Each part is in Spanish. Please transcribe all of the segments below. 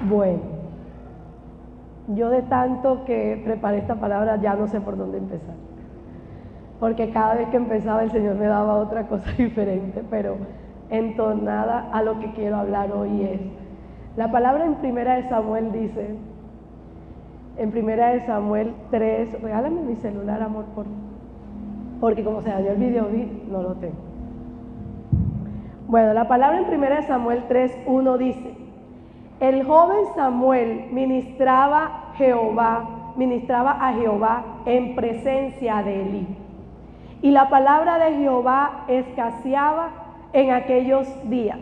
Bueno, yo de tanto que preparé esta palabra ya no sé por dónde empezar, porque cada vez que empezaba el Señor me daba otra cosa diferente, pero entornada a lo que quiero hablar hoy es, la palabra en Primera de Samuel dice, en Primera de Samuel 3, regálame mi celular, amor, porque como se dañó el video, no lo tengo. Bueno, la palabra en Primera de Samuel 3:1 dice: el joven Samuel ministraba a Jehová en presencia de Elí. Y la palabra de Jehová escaseaba en aquellos días.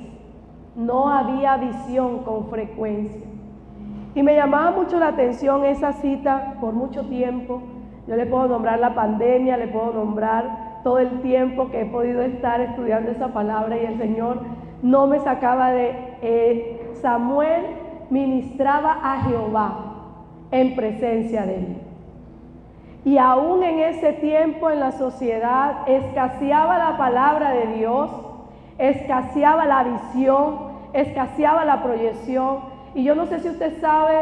No había visión con frecuencia. Y me llamaba mucho la atención esa cita por mucho tiempo. Yo le puedo nombrar la pandemia, le puedo nombrar todo el tiempo que he podido estar estudiando esa palabra y el Señor no me sacaba de Samuel ministraba a Jehová en presencia de él. Y aún en ese tiempo en la sociedad escaseaba la palabra de Dios, escaseaba la visión, escaseaba la proyección. Y yo no sé si usted sabe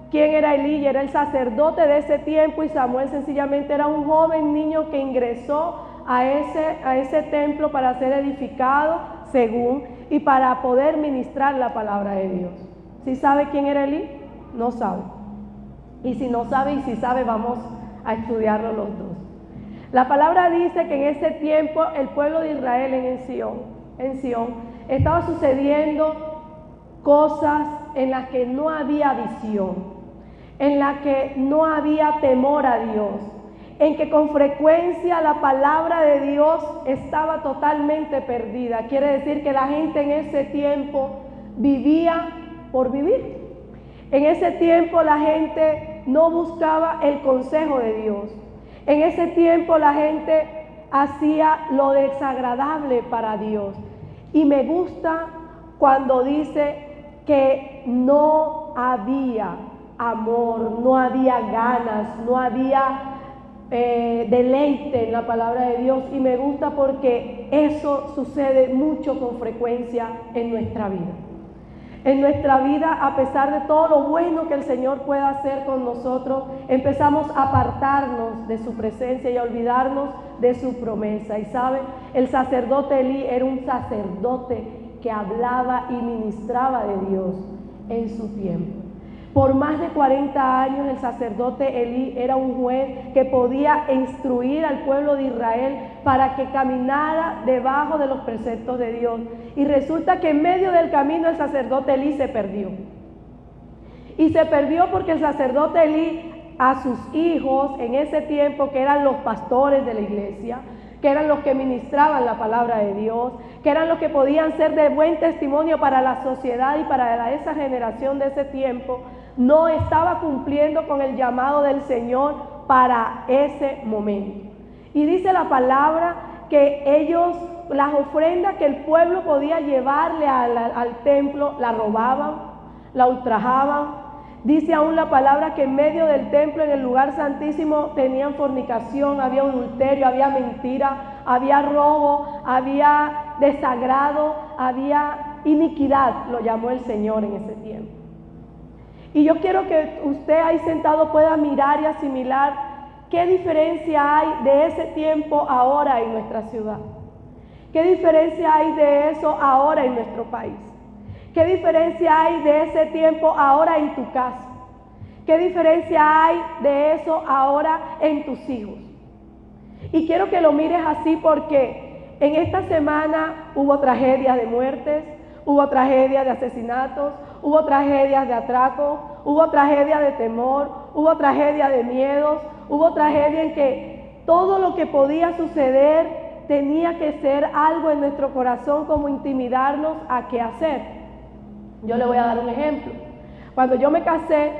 quién era Elí, era el sacerdote de ese tiempo, y Samuel sencillamente era un joven niño que ingresó a ese templo para ser edificado, según, y para poder ministrar la palabra de Dios. ¿Sí sabe quién era Elí? No sabe. Y si no sabe y si sabe, vamos a estudiarlo los dos. La palabra dice que en ese tiempo el pueblo de Israel en Sión, estaba sucediendo cosas en las que no había visión, en las que no había temor a Dios, en que con frecuencia la palabra de Dios estaba totalmente perdida. Quiere decir que la gente en ese tiempo vivía por vivir. En ese tiempo la gente no buscaba el consejo de Dios. En ese tiempo la gente hacía lo desagradable para Dios. Y me gusta cuando dice que no había amor, no había ganas, no había deleite en la palabra de Dios. Y me gusta porque eso sucede mucho con frecuencia en nuestra vida. En nuestra vida, a pesar de todo lo bueno que el Señor pueda hacer con nosotros, empezamos a apartarnos de su presencia y a olvidarnos de su promesa. Y sabe, el sacerdote Elí era un sacerdote que hablaba y ministraba de Dios en su tiempo. Por más de 40 años el sacerdote Elí era un juez que podía instruir al pueblo de Israel para que caminara debajo de los preceptos de Dios. Y resulta que en medio del camino el sacerdote Elí se perdió. Y se perdió porque el sacerdote Elí a sus hijos en ese tiempo, que eran los pastores de la iglesia, que eran los que ministraban la palabra de Dios, que eran los que podían ser de buen testimonio para la sociedad y para esa generación de ese tiempo, no estaba cumpliendo con el llamado del Señor para ese momento. Y dice la palabra que ellos, las ofrendas que el pueblo podía llevarle al templo, la robaban, la ultrajaban. Dice aún la palabra que en medio del templo, en el lugar santísimo, tenían fornicación, había adulterio, había mentira, había robo, había desagrado, había iniquidad, lo llamó el Señor en ese tiempo. Y yo quiero que usted ahí sentado pueda mirar y asimilar qué diferencia hay de ese tiempo ahora en nuestra ciudad. ¿Qué diferencia hay de eso ahora en nuestro país? ¿Qué diferencia hay de ese tiempo ahora en tu casa? ¿Qué diferencia hay de eso ahora en tus hijos? Y quiero que lo mires así porque en esta semana hubo tragedias de muertes, hubo tragedias de asesinatos, hubo tragedias de atracos, hubo tragedia de temor, hubo tragedia de miedos, hubo tragedia en que todo lo que podía suceder tenía que ser algo en nuestro corazón como intimidarnos a qué hacer. Yo le voy a dar un ejemplo. Cuando yo me casé,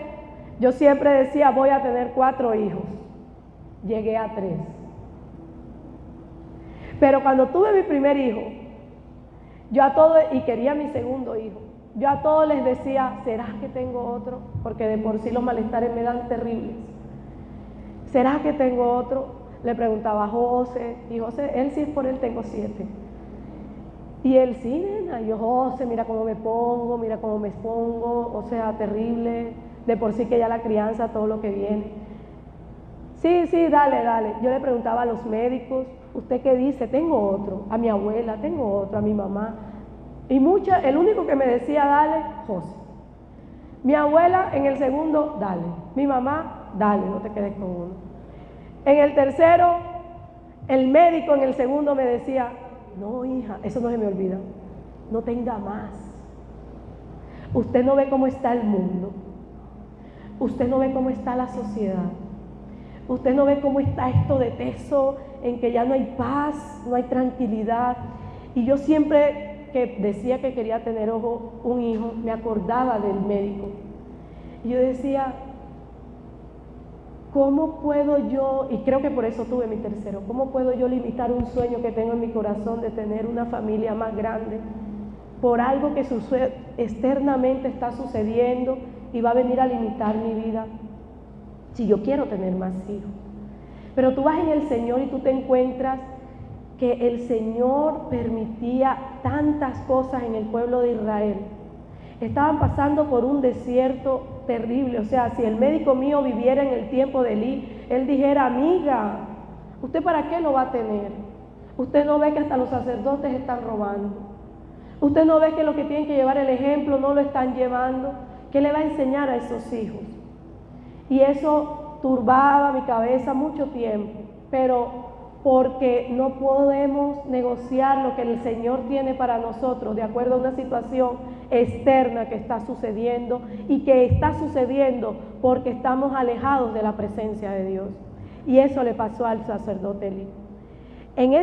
yo siempre decía voy a tener 4 hijos. Llegué a 3. Pero cuando tuve mi primer hijo, yo a todos, y quería mi segundo hijo, yo a todos les decía, ¿será que tengo otro? Porque de por sí los malestares me dan terribles. ¿Será que tengo otro? Le preguntaba a José, y José, él sí es por él, tengo 7. Y él, sí, nena, y yo, José, mira cómo me pongo, mira cómo me expongo, o sea, terrible, de por sí que ya la crianza, todo lo que viene. Sí, sí, dale, dale. Yo le preguntaba a los médicos, ¿usted qué dice? Tengo otro, a mi abuela, tengo otro, a mi mamá. Y el único que me decía, dale, José. Mi abuela en el segundo, dale. Mi mamá, dale, no te quedes con uno. En el tercero, el médico en el segundo me decía, no, hija, eso no se me olvida, no tenga más. Usted no ve cómo está el mundo. Usted no ve cómo está la sociedad. Usted no ve cómo está esto de teso, en que ya no hay paz, no hay tranquilidad. Y yo siempre que decía que quería tener un hijo, me acordaba del médico. Y yo decía, ¿cómo puedo yo, y creo que por eso tuve mi tercero, cómo puedo yo limitar un sueño que tengo en mi corazón de tener una familia más grande por algo que externamente está sucediendo y va a venir a limitar mi vida si yo quiero tener más hijos? Pero tú vas en el Señor y tú te encuentras que el Señor permitía tantas cosas en el pueblo de Israel. Estaban pasando por un desierto terrible. O sea, si el médico mío viviera en el tiempo de Elí, él dijera, amiga, ¿usted para qué lo va a tener? Usted no ve que hasta los sacerdotes están robando. Usted no ve que los que tienen que llevar el ejemplo no lo están llevando. ¿Qué le va a enseñar a esos hijos? Y eso turbaba mi cabeza mucho tiempo, pero porque no podemos negociar lo que el Señor tiene para nosotros de acuerdo a una situación externa que está sucediendo y que está sucediendo porque estamos alejados de la presencia de Dios. Y eso le pasó al sacerdote Elí. En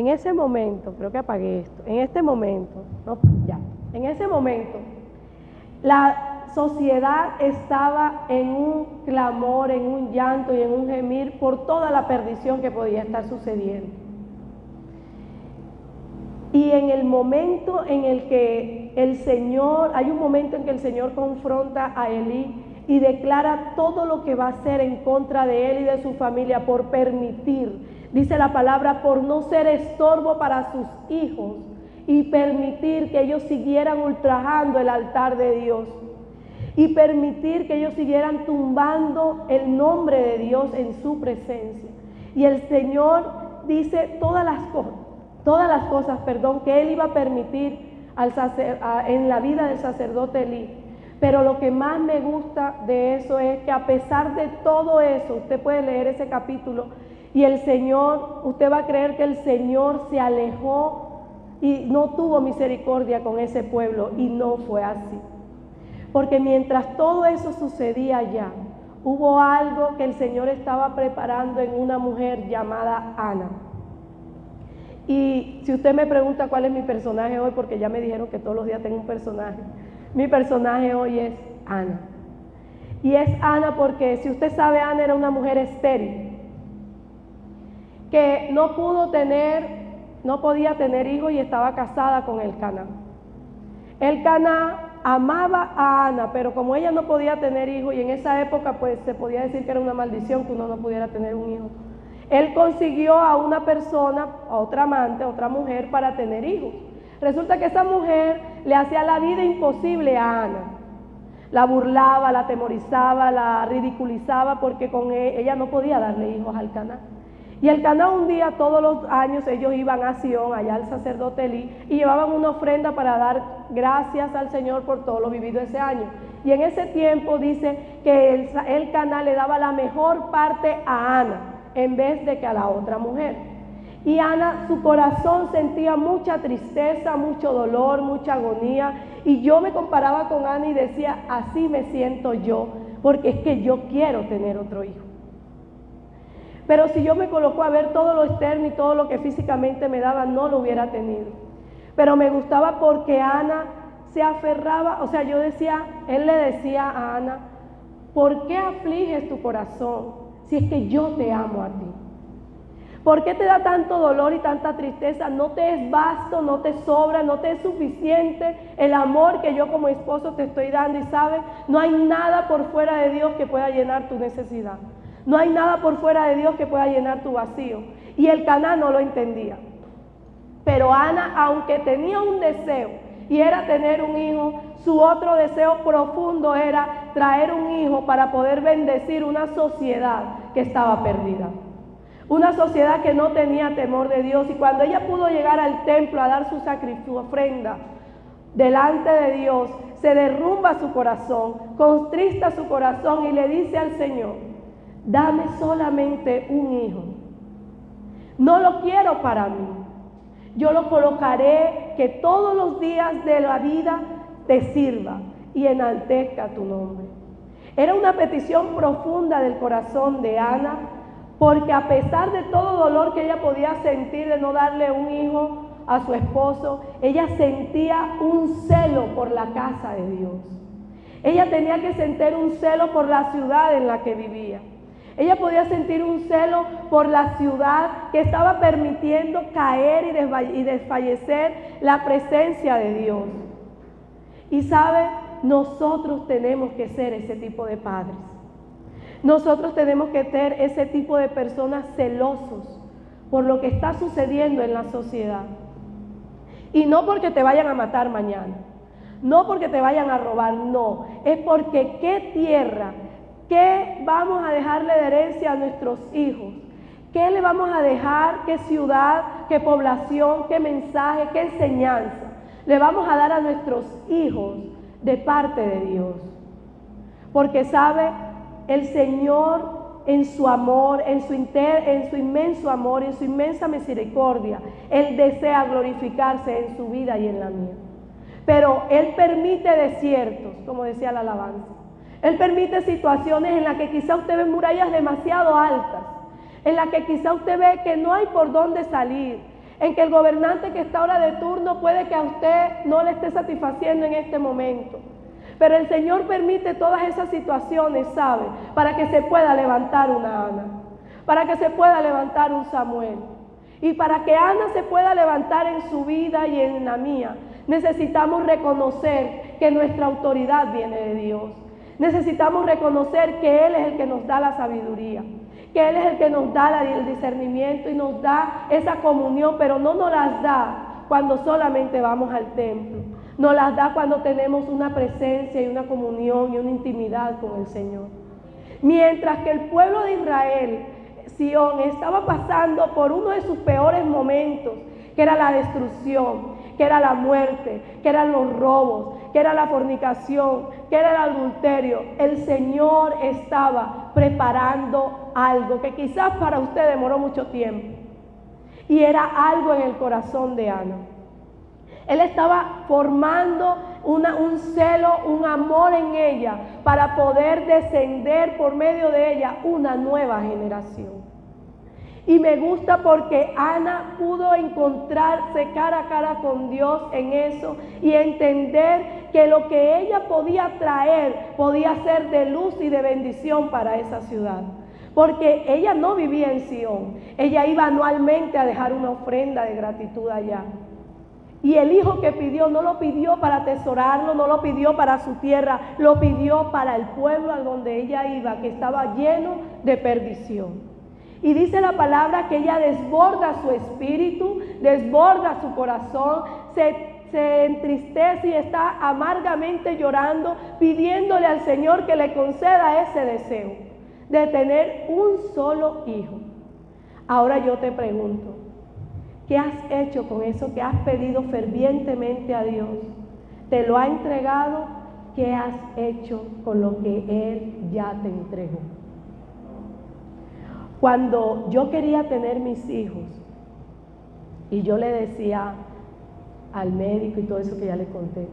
ese momento, creo que apagué esto, en ese momento, la sociedad estaba en un clamor, en un llanto y en un gemir por toda la perdición que podía estar sucediendo. Y en el momento en el que hay un momento en que el Señor confronta a Elí y declara todo lo que va a hacer en contra de él y de su familia por permitir, dice la palabra, por no ser estorbo para sus hijos y permitir que ellos siguieran ultrajando el altar de Dios. Y permitir que ellos siguieran tumbando el nombre de Dios en su presencia. Y el Señor dice todas las cosas que Él iba a permitir en la vida del sacerdote Elí. Pero lo que más me gusta de eso es que a pesar de todo eso, usted puede leer ese capítulo y usted va a creer que el Señor se alejó y no tuvo misericordia con ese pueblo, y no fue así. Porque mientras todo eso sucedía allá, hubo algo que el Señor estaba preparando en una mujer llamada Ana. Y si usted me pregunta cuál es mi personaje hoy, porque ya me dijeron que todos los días tengo un personaje, mi personaje hoy es Ana. Y es Ana porque, si usted sabe, Ana era una mujer estéril, que no podía tener hijos y estaba casada con Elcaná. Elcaná amaba a Ana, pero como ella no podía tener hijos, y en esa época pues se podía decir que era una maldición que uno no pudiera tener un hijo, él consiguió a una persona, a otra amante, a otra mujer para tener hijos. Resulta que esa mujer le hacía la vida imposible a Ana. La burlaba, la atemorizaba, la ridiculizaba porque con ella no podía darle hijos a Elcaná. Y Elcaná un día, todos los años, ellos iban a Sion, allá al sacerdote Elí, y llevaban una ofrenda para dar gracias al Señor por todo lo vivido ese año. Y en ese tiempo dice que Elcaná le daba la mejor parte a Ana, en vez de que a la otra mujer. Y Ana, su corazón sentía mucha tristeza, mucho dolor, mucha agonía. Y yo me comparaba con Ana y decía, así me siento yo, porque es que yo quiero tener otro hijo. Pero si yo me coloco a ver todo lo externo y todo lo que físicamente me daba, no lo hubiera tenido. Pero me gustaba porque Ana se aferraba, o sea, él le decía a Ana, ¿por qué afliges tu corazón si es que yo te amo a ti? ¿Por qué te da tanto dolor y tanta tristeza? No te es vasto, no te sobra, no te es suficiente el amor que yo como esposo te estoy dando. Y sabes, no hay nada por fuera de Dios que pueda llenar tu necesidad. No hay nada por fuera de Dios que pueda llenar tu vacío. Y Elcaná no lo entendía. Pero Ana, aunque tenía un deseo y era tener un hijo, su otro deseo profundo era traer un hijo para poder bendecir una sociedad que estaba perdida. Una sociedad que no tenía temor de Dios. Y cuando ella pudo llegar al templo a dar su ofrenda delante de Dios, se derrumba su corazón, contrista su corazón y le dice al Señor: dame solamente un hijo. No lo quiero para mí. Yo lo colocaré que todos los días de la vida te sirva y enaltezca tu nombre. Era una petición profunda del corazón de Ana, porque a pesar de todo dolor que ella podía sentir de no darle un hijo a su esposo, ella sentía un celo por la casa de Dios. Ella tenía que sentir un celo por la ciudad en la que vivía. Ella podía sentir un celo por la ciudad que estaba permitiendo caer y desfallecer la presencia de Dios. Y sabe, nosotros tenemos que ser ese tipo de padres. Nosotros tenemos que ser ese tipo de personas celosos por lo que está sucediendo en la sociedad. Y no porque te vayan a matar mañana, no porque te vayan a robar, no. Es porque qué tierra, qué vamos a dejarle de herencia a nuestros hijos, qué le vamos a dejar, qué ciudad, qué población, qué mensaje, qué enseñanza le vamos a dar a nuestros hijos de parte de Dios. Porque sabe, el Señor en su amor, en su inmenso amor, en su inmensa misericordia, Él desea glorificarse en su vida y en la mía. Pero Él permite desiertos, como decía la alabanza. Él permite situaciones en las que quizá usted ve murallas demasiado altas, en las que quizá usted ve que no hay por dónde salir, en que el gobernante que está ahora de turno puede que a usted no le esté satisfaciendo en este momento. Pero el Señor permite todas esas situaciones, ¿sabe? Para que se pueda levantar una Ana, para que se pueda levantar un Samuel. Y para que Ana se pueda levantar en su vida y en la mía, necesitamos reconocer que nuestra autoridad viene de Dios. Necesitamos reconocer que Él es el que nos da la sabiduría, que Él es el que nos da el discernimiento y nos da esa comunión, pero no nos las da cuando solamente vamos al templo. Nos las da cuando tenemos una presencia y una comunión y una intimidad con el Señor. Mientras que el pueblo de Israel, Sión, estaba pasando por uno de sus peores momentos, que era la destrucción, que era la muerte, que eran los robos, que era la fornicación, que era el adulterio. El Señor estaba preparando algo que quizás para usted demoró mucho tiempo. Y era algo en el corazón de Ana. Él estaba formando un celo, un amor en ella para poder descender por medio de ella una nueva generación. Y me gusta porque Ana pudo encontrarse cara a cara con Dios en eso y entender que lo que ella podía traer podía ser de luz y de bendición para esa ciudad. Porque ella no vivía en Sión, ella iba anualmente a dejar una ofrenda de gratitud allá. Y el hijo que pidió no lo pidió para atesorarlo, no lo pidió para su tierra, lo pidió para el pueblo a donde ella iba, que estaba lleno de perdición. Y dice la palabra que ella desborda su espíritu, desborda su corazón, se entristece y está amargamente llorando, pidiéndole al Señor que le conceda ese deseo de tener un solo hijo. Ahora yo te pregunto, ¿qué has hecho con eso que has pedido fervientemente a Dios? ¿Te lo ha entregado? ¿Qué has hecho con lo que Él ya te entregó? Cuando yo quería tener mis hijos y yo le decía al médico y todo eso que ya le conté,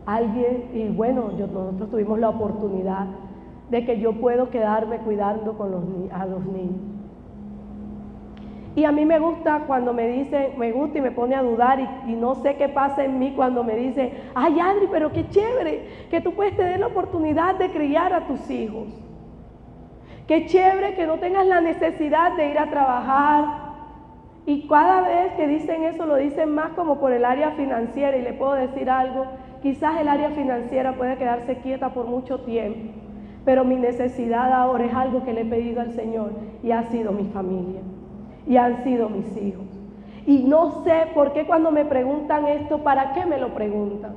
alguien, y bueno, nosotros tuvimos la oportunidad de que yo puedo quedarme cuidando a los niños. Y a mí me gusta cuando me dicen, me gusta y me pone a dudar y no sé qué pasa en mí cuando me dicen, ay Adri, pero qué chévere que tú puedes tener la oportunidad de criar a tus hijos. Qué chévere que no tengas la necesidad de ir a trabajar. Y cada vez que dicen eso lo dicen más como por el área financiera. Y le puedo decir algo, quizás el área financiera puede quedarse quieta por mucho tiempo, pero mi necesidad ahora es algo que le he pedido al Señor y ha sido mi familia. Y han sido mis hijos. Y no sé por qué cuando me preguntan esto, ¿para qué me lo preguntan?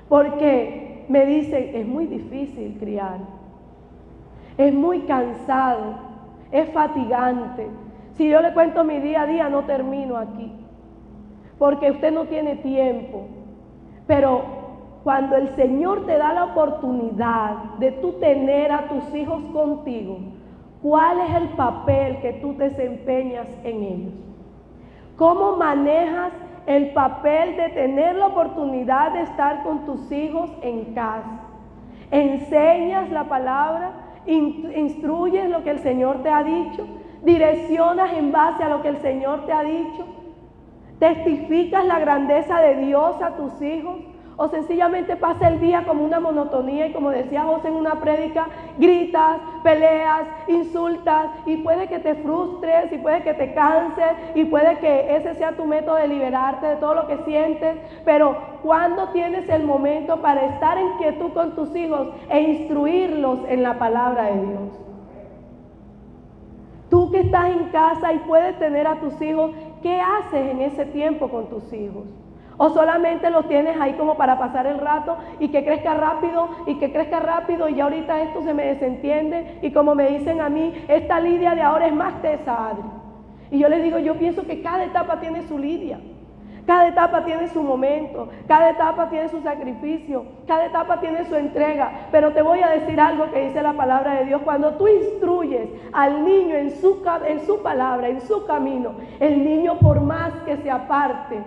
Porque me dicen, es muy difícil criar, es muy cansado, es fatigante. Si yo le cuento mi día a día, no termino aquí, porque usted no tiene tiempo. Pero cuando el Señor te da la oportunidad de tú tener a tus hijos contigo, ¿cuál es el papel que tú desempeñas en ellos? ¿Cómo manejas el papel de tener la oportunidad de estar con tus hijos en casa? ¿Enseñas la palabra? ¿Instruyes lo que el Señor te ha dicho? ¿Direccionas en base a lo que el Señor te ha dicho? ¿Testificas la grandeza de Dios a tus hijos? ¿O sencillamente pasa el día como una monotonía y, como decía José en una prédica, gritas, peleas, insultas, y puede que te frustres y puede que te canses y puede que ese sea tu método de liberarte de todo lo que sientes? Pero ¿cuándo tienes el momento para estar en quietud con tus hijos e instruirlos en la palabra de Dios? Tú que estás en casa y puedes tener a tus hijos, ¿qué haces en ese tiempo con tus hijos? ¿O solamente los tienes ahí como para pasar el rato y que crezca rápido y que crezca rápido y ya ahorita esto se me desentiende? Y como me dicen a mí, esta Lidia de ahora es más tesa, Adri. Y yo les digo, yo pienso que cada etapa tiene su Lidia. Cada etapa tiene su momento, cada etapa tiene su sacrificio, cada etapa tiene su entrega. Pero te voy a decir algo que dice la palabra de Dios. Cuando tú instruyes al niño en su palabra, en su camino, el niño, por más que se aparte,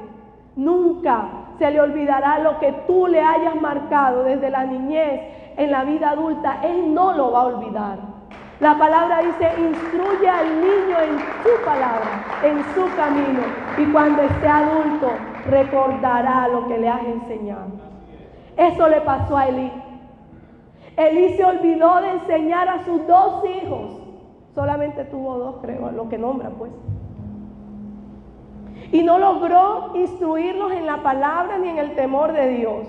nunca se le olvidará lo que tú le hayas marcado desde la niñez en la vida adulta. Él no lo va a olvidar. La palabra dice, instruye al niño en su palabra, en su camino, y cuando esté adulto recordará lo que le has enseñado. Eso le pasó a Elí. Elí se olvidó de enseñar a sus 2 hijos. Solamente tuvo 2, creo, lo que nombra pues. Y no logró instruirlos en la palabra ni en el temor de Dios.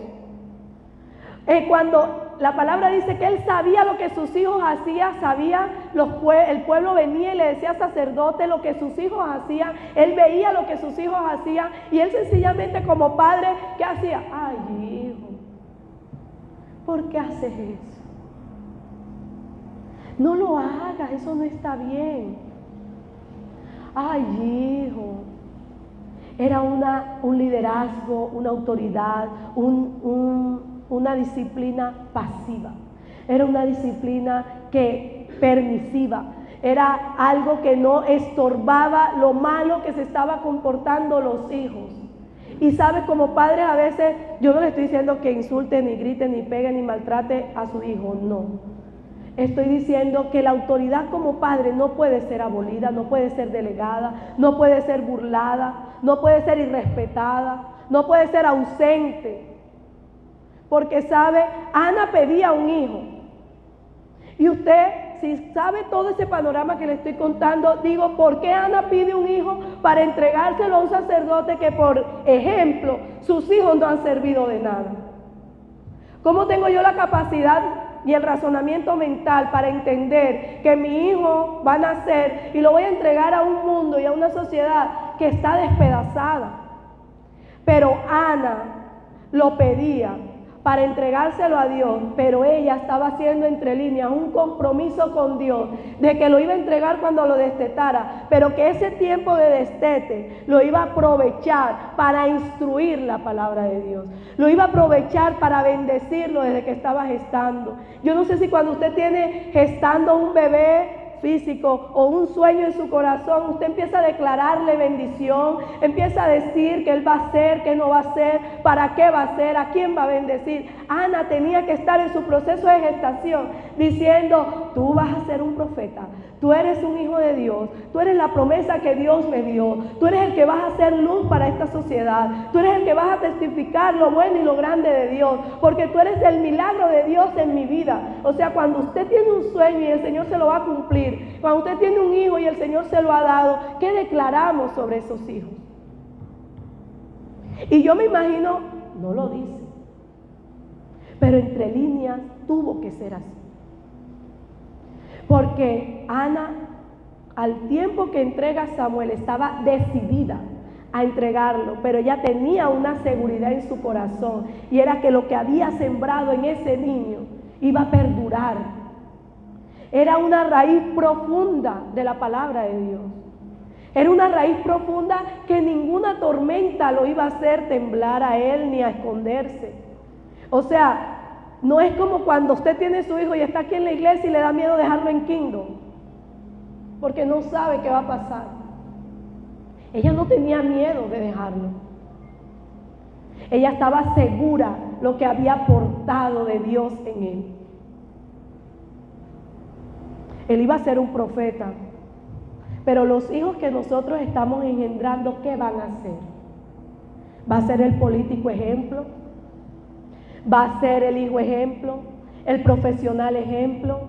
Cuando la palabra dice que él sabía lo que sus hijos hacían, el pueblo venía y le decía al sacerdote lo que sus hijos hacían, él veía lo que sus hijos hacían y él sencillamente como padre, ¿qué hacía? Ay, hijo, ¿por qué haces eso? No lo hagas, eso no está bien. Ay, hijo. Era un liderazgo, una autoridad, una disciplina pasiva. Era una disciplina permisiva. Era algo que no estorbaba lo malo que se estaba comportando los hijos. Y sabes, como padres a veces, yo no le estoy diciendo que insulte, ni grite, ni pegue, ni maltrate a su hijo, no. Estoy diciendo que la autoridad como padre no puede ser abolida, no puede ser delegada, no puede ser burlada, no puede ser irrespetada, no puede ser ausente. Porque sabe, Ana pedía un hijo. Y usted, si sabe todo ese panorama que le estoy contando, digo, ¿por qué Ana pide un hijo para entregárselo a un sacerdote que, por ejemplo, sus hijos no han servido de nada? ¿Cómo tengo yo la capacidad y el razonamiento mental para entender que mi hijo va a nacer y lo voy a entregar a un mundo y a una sociedad que está despedazada? Pero Ana lo pedía para entregárselo a Dios, pero ella estaba haciendo entre líneas un compromiso con Dios de que lo iba a entregar cuando lo destetara, pero que ese tiempo de destete lo iba a aprovechar para instruir la palabra de Dios, lo iba a aprovechar para bendecirlo desde que estaba gestando. Yo no sé si cuando usted tiene gestando un bebé físico o un sueño en su corazón, usted empieza a declararle bendición, empieza a decir que él va a ser, que no va a ser, para qué va a ser, a quién va a bendecir. Ana tenía que estar en su proceso de gestación diciendo, tú vas a ser un profeta, tú eres un hijo de Dios, tú eres la promesa que Dios me dio, tú eres el que vas a hacer luz para esta sociedad, tú eres el que vas a testificar lo bueno y lo grande de Dios, porque tú eres el milagro de Dios en mi vida. O sea, cuando usted tiene un sueño y el Señor se lo va a cumplir, cuando usted tiene un hijo y el Señor se lo ha dado, ¿qué declaramos sobre esos hijos? Y yo me imagino, no lo dice, pero entre líneas tuvo que ser así. Porque Ana, al tiempo que entrega a Samuel, estaba decidida a entregarlo, pero ella tenía una seguridad en su corazón, y era que lo que había sembrado en ese niño iba a perdurar. Era una raíz profunda de la palabra de Dios. Era una raíz profunda que ninguna tormenta lo iba a hacer temblar a él ni a esconderse. O sea, no es como cuando usted tiene su hijo y está aquí en la iglesia y le da miedo dejarlo en Kingdom, porque no sabe qué va a pasar. Ella no tenía miedo de dejarlo. Ella estaba segura lo que había aportado de Dios en él. Él iba a ser un profeta. Pero los hijos que nosotros estamos engendrando, ¿qué van a hacer? ¿Va a ser el político ejemplo? ¿Va a ser el hijo ejemplo? ¿El profesional ejemplo?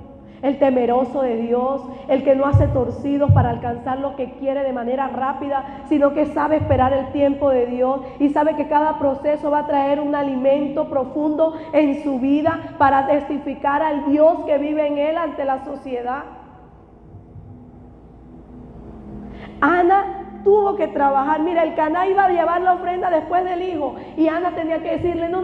¿El temeroso de Dios? ¿El que no hace torcidos para alcanzar lo que quiere de manera rápida, sino que sabe esperar el tiempo de Dios y sabe que cada proceso va a traer un alimento profundo en su vida para testificar al Dios que vive en él ante la sociedad? Ana tuvo que trabajar. Mira, el Caná iba a llevar la ofrenda después del hijo, y Ana tenía que decirle, no,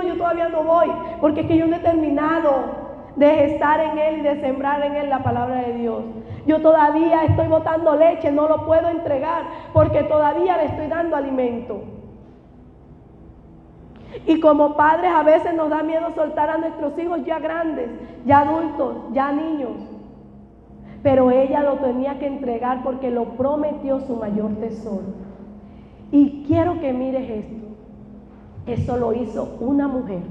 yo todavía no voy, porque es que yo no he terminado de estar en él y de sembrar en él la palabra de Dios. Yo todavía estoy botando leche, no lo puedo entregar, porque todavía le estoy dando alimento. Y como padres a veces nos da miedo soltar a nuestros hijos ya grandes, ya adultos, ya niños. Pero ella lo tenía que entregar porque lo prometió su mayor tesoro. Y quiero que mires esto. Eso lo hizo una mujer.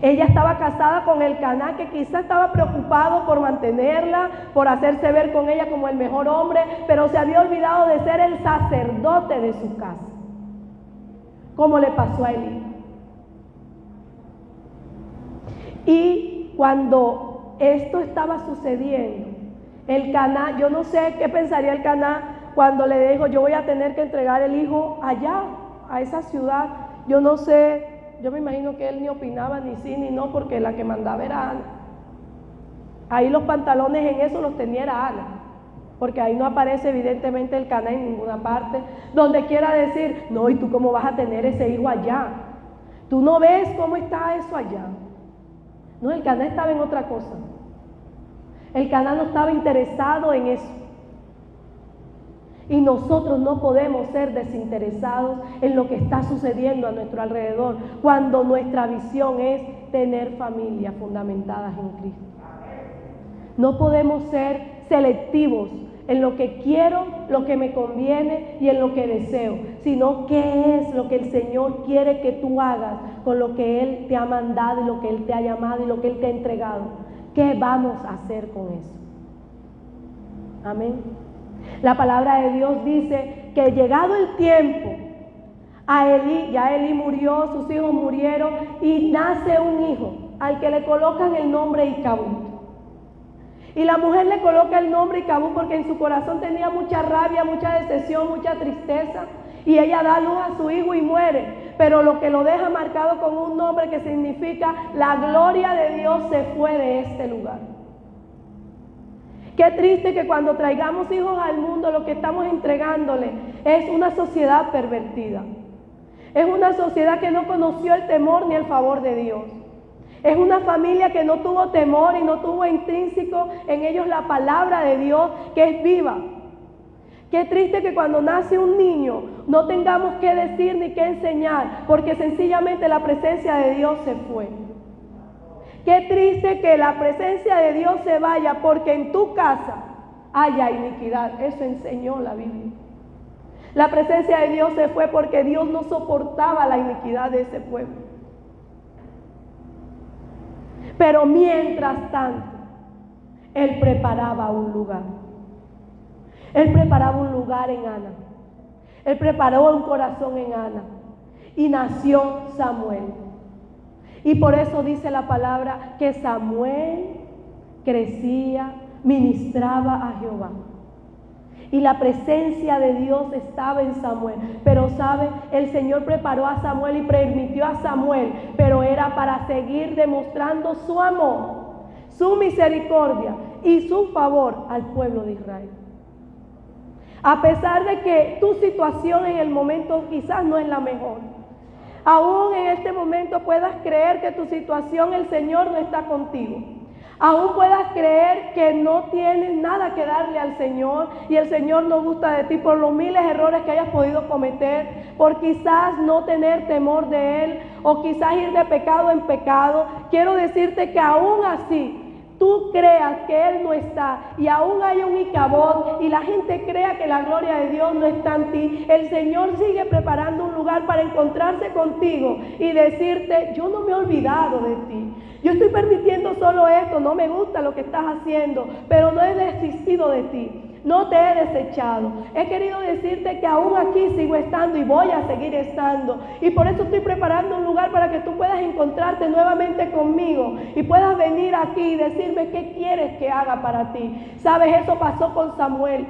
Ella estaba casada con el Caná, que quizá estaba preocupado por mantenerla, por hacerse ver con ella como el mejor hombre, pero se había olvidado de ser el sacerdote de su casa, como le pasó a Elí. Y cuando esto estaba sucediendo, el Caná, yo no sé qué pensaría el Caná cuando le dijo, yo voy a tener que entregar el hijo allá, a esa ciudad. Yo no sé. Yo me imagino que él ni opinaba ni sí ni no, porque la que mandaba era Ana. Ahí los pantalones en eso los tenía era Ana, porque ahí no aparece evidentemente el Caná en ninguna parte, donde quiera decir, no, ¿y tú cómo vas a tener ese hijo allá? ¿Tú no ves cómo está eso allá? No, el Caná estaba en otra cosa. El Caná no estaba interesado en eso. Y nosotros no podemos ser desinteresados en lo que está sucediendo a nuestro alrededor, cuando nuestra visión es tener familias fundamentadas en Cristo. No podemos ser selectivos en lo que quiero, lo que me conviene y en lo que deseo, sino qué es lo que el Señor quiere que tú hagas con lo que Él te ha mandado y lo que Él te ha llamado y lo que Él te ha entregado. ¿Qué vamos a hacer con eso? Amén. La palabra de Dios dice que llegado el tiempo, ya Elí murió, sus hijos murieron, y nace un hijo al que le colocan el nombre Icabú. Y la mujer le coloca el nombre Icabú porque en su corazón tenía mucha rabia, mucha decepción, mucha tristeza, y ella da luz a su hijo y muere, pero lo que lo deja marcado con un nombre que significa la gloria de Dios se fue de este lugar. Qué triste que cuando traigamos hijos al mundo lo que estamos entregándole es una sociedad pervertida. Es una sociedad que no conoció el temor ni el favor de Dios. Es una familia que no tuvo temor y no tuvo intrínseco en ellos la palabra de Dios, que es viva. Qué triste que cuando nace un niño no tengamos que decir ni que enseñar, porque sencillamente la presencia de Dios se fue. Qué triste que la presencia de Dios se vaya porque en tu casa haya iniquidad. Eso enseñó la Biblia. La presencia de Dios se fue porque Dios no soportaba la iniquidad de ese pueblo. Pero mientras tanto, Él preparaba un lugar. Él preparaba un lugar en Ana. Él preparó un corazón en Ana. Y nació Samuel. Y por eso dice la palabra que Samuel crecía, ministraba a Jehová. Y la presencia de Dios estaba en Samuel. Pero sabe, el Señor preparó a Samuel y permitió a Samuel, pero era para seguir demostrando su amor, su misericordia y su favor al pueblo de Israel. A pesar de que tu situación en el momento quizás no es la mejor. Aún en este momento puedas creer que tu situación, el Señor no está contigo. Aún puedas creer que no tienes nada que darle al Señor y el Señor no gusta de ti por los miles de errores que hayas podido cometer, por quizás no tener temor de Él o quizás ir de pecado en pecado. Quiero decirte que aún así tú creas que Él no está y aún hay un Icabod y la gente crea que la gloria de Dios no está en ti, el Señor sigue preparando un lugar para encontrarse contigo y decirte: yo no me he olvidado de ti. Yo estoy permitiendo solo esto, no me gusta lo que estás haciendo, pero no he desistido de ti. No te he desechado. He querido decirte que aún aquí sigo estando y voy a seguir estando. Y por eso estoy preparando un lugar para que tú puedas encontrarte nuevamente conmigo y puedas venir aquí y decirme qué quieres que haga para ti. ¿Sabes? Eso pasó con Samuel.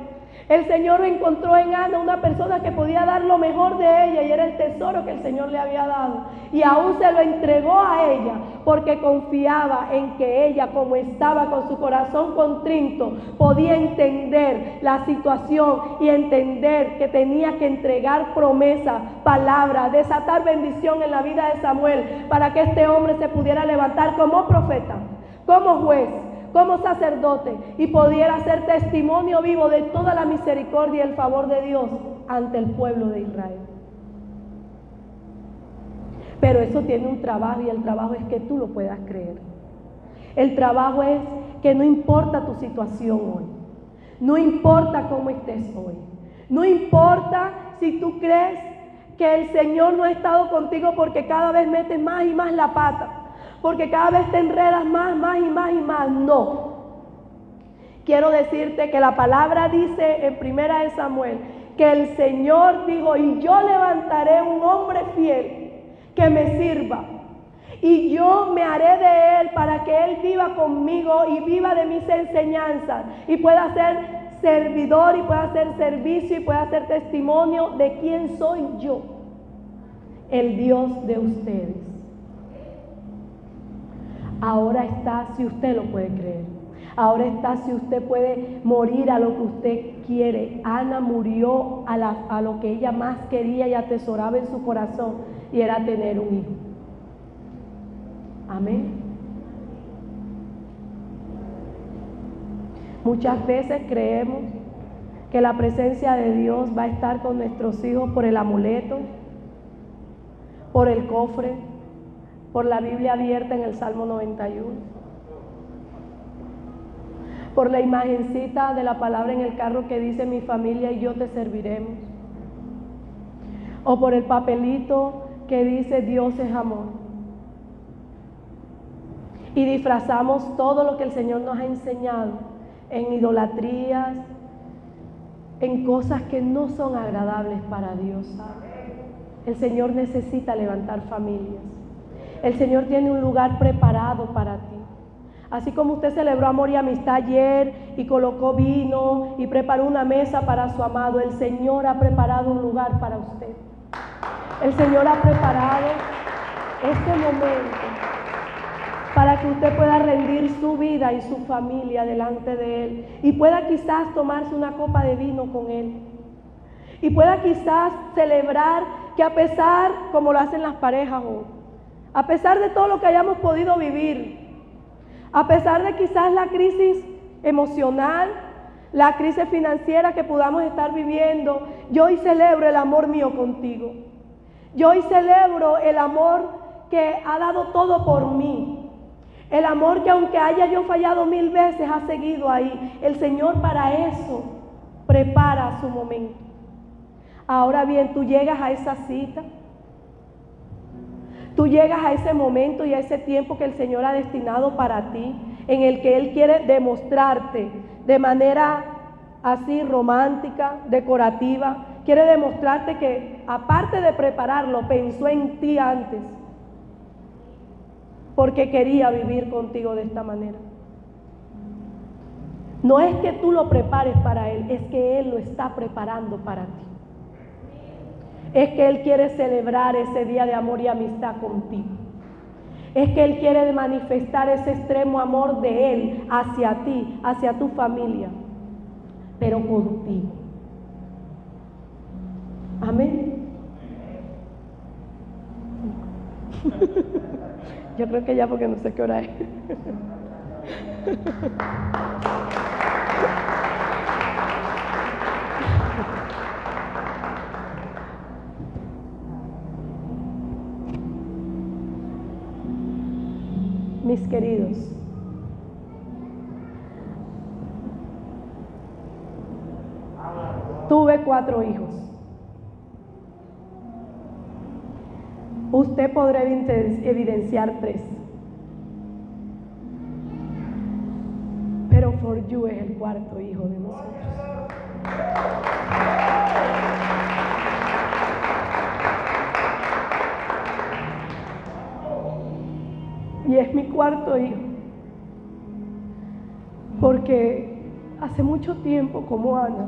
El Señor encontró en Ana una persona que podía dar lo mejor de ella y era el tesoro que el Señor le había dado. Y aún se lo entregó a ella porque confiaba en que ella, como estaba con su corazón contrinto, podía entender la situación y entender que tenía que entregar promesas, palabras, desatar bendición en la vida de Samuel para que este hombre se pudiera levantar como profeta, como juez, como sacerdote y pudiera ser testimonio vivo de toda la misericordia y el favor de Dios ante el pueblo de Israel. Pero eso tiene un trabajo y el trabajo es que tú lo puedas creer. El trabajo es que no importa tu situación hoy, no importa cómo estés hoy, no importa si tú crees que el Señor no ha estado contigo porque cada vez metes más y más la pata, porque cada vez te enredas más y más. No. Quiero decirte que la palabra dice en 1 Samuel que el Señor dijo: y yo levantaré un hombre fiel que me sirva, y yo me haré de él para que él viva conmigo y viva de mis enseñanzas y pueda ser servidor y pueda hacer servicio y pueda hacer testimonio de quién soy yo, el Dios de ustedes. Ahora está si usted lo puede creer. Ahora está si usted puede morir a lo que usted quiere. Ana murió a lo que ella más quería y atesoraba en su corazón, y era tener un hijo. Amén. Muchas veces creemos que la presencia de Dios va a estar con nuestros hijos por el amuleto, por el cofre, por la Biblia abierta en el Salmo 91, por la imagencita de la palabra en el carro que dice: mi familia y yo te serviremos, o por el papelito que dice: Dios es amor. Y disfrazamos todo lo que el Señor nos ha enseñado en idolatrías, en cosas que no son agradables para Dios, ¿sabe? El Señor necesita levantar familias. El Señor tiene un lugar preparado para ti. Así como usted celebró amor y amistad ayer y colocó vino y preparó una mesa para su amado, el Señor ha preparado un lugar para usted. El Señor ha preparado este momento para que usted pueda rendir su vida y su familia delante de Él y pueda quizás tomarse una copa de vino con Él y pueda quizás celebrar que a pesar, como lo hacen las parejas hoy, a pesar de todo lo que hayamos podido vivir, a pesar de quizás la crisis emocional, la crisis financiera que podamos estar viviendo, yo hoy celebro el amor mío contigo. Yo hoy celebro el amor que ha dado todo por mí. El amor que aunque haya yo fallado 1000 veces ha seguido ahí. El Señor para eso prepara su momento. Ahora bien, tú llegas a esa cita. Tú llegas a ese momento y a ese tiempo que el Señor ha destinado para ti, en el que Él quiere demostrarte de manera así romántica, decorativa, quiere demostrarte que aparte de prepararlo, pensó en ti antes, porque quería vivir contigo de esta manera. No es que tú lo prepares para Él, es que Él lo está preparando para ti. Es que Él quiere celebrar ese día de amor y amistad contigo. Es que Él quiere manifestar ese extremo amor de Él hacia ti, hacia tu familia, pero contigo. Amén. Yo creo que ya, porque no sé qué hora es. Mis queridos, tuve 4 hijos. Usted podrá evidenciar 3. Pero For You es el 4º hijo de nosotros. Y es mi 4º hijo. Porque hace mucho tiempo, como Ana,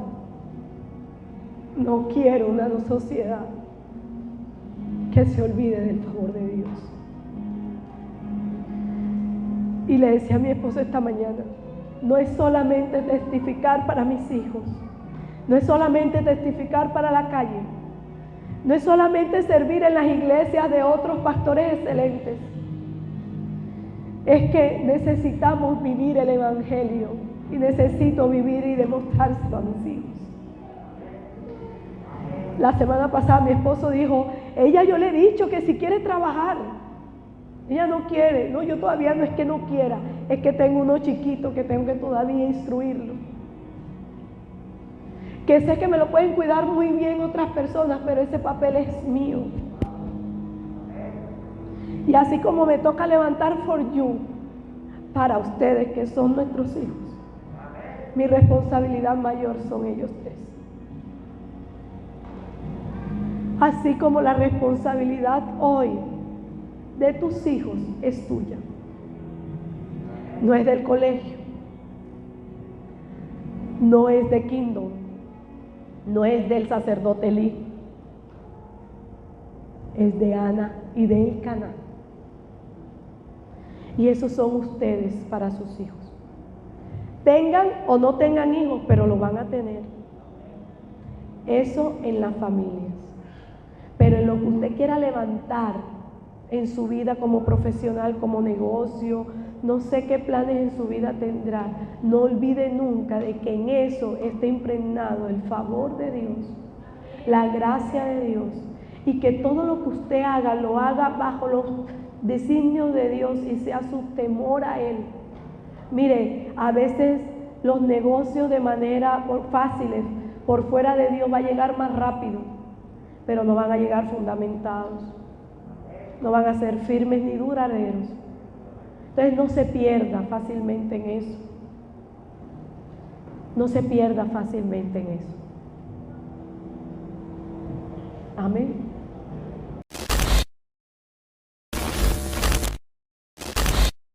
no quiero una sociedad que se olvide del favor de Dios. Y le decía a mi esposo esta mañana, no es solamente testificar para mis hijos, no es solamente testificar para la calle, no es solamente servir en las iglesias de otros pastores excelentes, es que necesitamos vivir el evangelio y necesito vivir y demostrárselo a mis hijos. La semana pasada mi esposo dijo, yo le he dicho que si quiere trabajar, ella no quiere. No, yo todavía no es que no quiera, es que tengo uno chiquito que tengo que todavía instruirlo. Que sé que me lo pueden cuidar muy bien otras personas, pero ese papel es mío. Y así como me toca levantar For You para ustedes que son nuestros hijos, mi responsabilidad mayor son ellos 3. Así como la responsabilidad hoy de tus hijos es tuya. No es del colegio, no es de Kingdom, no es del sacerdote Lee, es de Ana y de Elcana. Y esos son ustedes para sus hijos. Tengan o no tengan hijos, pero lo van a tener. Eso en las familias. Pero en lo que usted quiera levantar en su vida como profesional, como negocio, no sé qué planes en su vida tendrá, no olvide nunca de que en eso esté impregnado el favor de Dios, la gracia de Dios, y que todo lo que usted haga, lo haga bajo los designios de Dios y sea su temor a Él. Mire, a veces los negocios de manera fáciles, por fuera de Dios, va a llegar más rápido, pero no van a llegar fundamentados, no van a ser firmes ni duraderos. Entonces no se pierda fácilmente en eso. No se pierda fácilmente en eso. Amén.